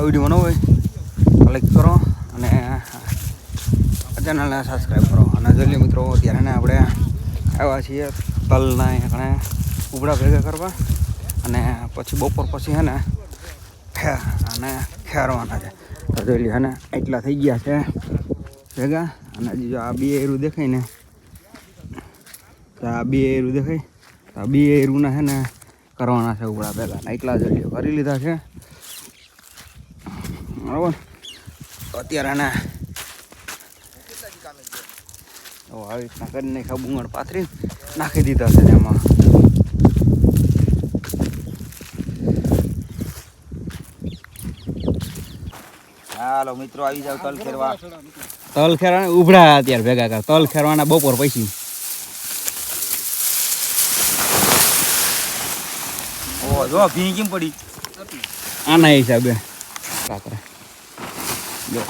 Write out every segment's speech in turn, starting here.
આ વિડીયો ન હોય લાઈક કરો અને ચેનલને સબસ્ક્રાઈબ કરો. અને જોઈએ મિત્રો અત્યારે આપણે આવ્યા છીએ તલના આપણે ઉભડા ભેગા કરવા અને પછી બપોર પછી હે ને અને ખેરવાના છે. તો જોઈ લે હે ને એટલા થઈ ગયા છે ભેગા. અને હજી જો આ બે એરું દેખાય ને તો આ બે એરું દેખાય તો આ બે એરુંના છે ને કરવાના છે ઉભડા ભેગા. એટલા જોઈ લે કરી લીધા છે બરાબર. અત્યારે એને આવી રીતના કરી નાખ્યા બુંગળ પાથરી નાખી દીધા છે એમાં. હાલો મિત્રો આવી જાવ તલ ખેરવા. તલ ખેરવાના ઉભડા અત્યારે ભેગા કર. તલ ખેરવાના બપોર પછી. ઓ જો ભીંગ કેમ પડી આના હિસાબે કાકરા જો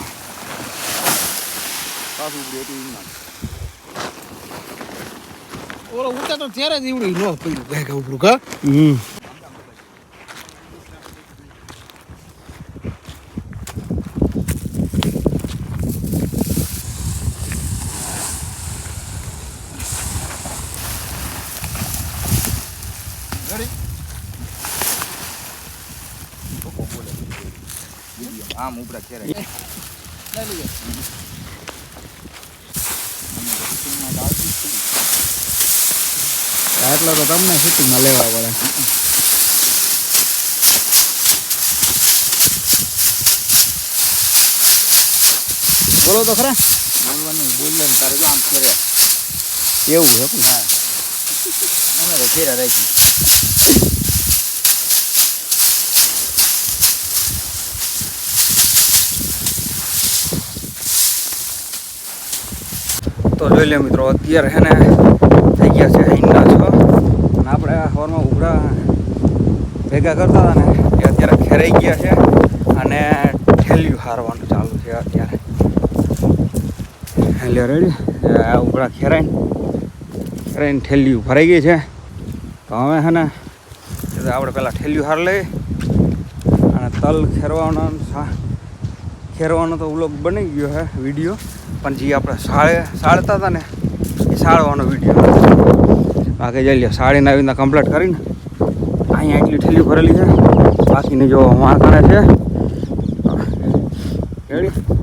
ઓલો ઉતા તો ત્યારે જ ઈવડી નો પડ્યું ભેગા ઉપરું કા. આમ ઉપરા ખેરાય એટલો તો તમને શૂટિંગમાં લેવા પડે. બોલો તો ખરા. બોલવાનું બોલવાનું તારે તો આમ ખેરે એવું છે. હા અમે તો ખેરા રાખી. તો જોઈ લે મિત્રો અત્યારે છે ને થઈ ગયા છે હિંડા છો. અને આપણે સવારમાં ઉભરા ભેગા કરતા હતા ને એ અત્યારે ખેરાઈ ગયા છે અને ઠેલિયું હારવાનું ચાલુ છે અત્યારે. હેલ્યો રેડી આ ઉભરા ખેરાઈને ઠેલિયું ભરાઈ ગઈ છે. તો હવે છે ને આપણે પહેલાં ઠેલિયું હાર લઈએ અને તલ ખેરવાનો તો વ્લોગ બની ગયો છે વિડીયો. પણ જે આપણે સાળતા હતા ને એ સાળવાનો વિડીયો બાકી જઈ લે. સાળીને આવી રીતના કમ્પ્લીટ કરીને અહીંયા એટલી ઠેલી ભરેલી છે. બાકીની જો વાંકણે છે રેડી.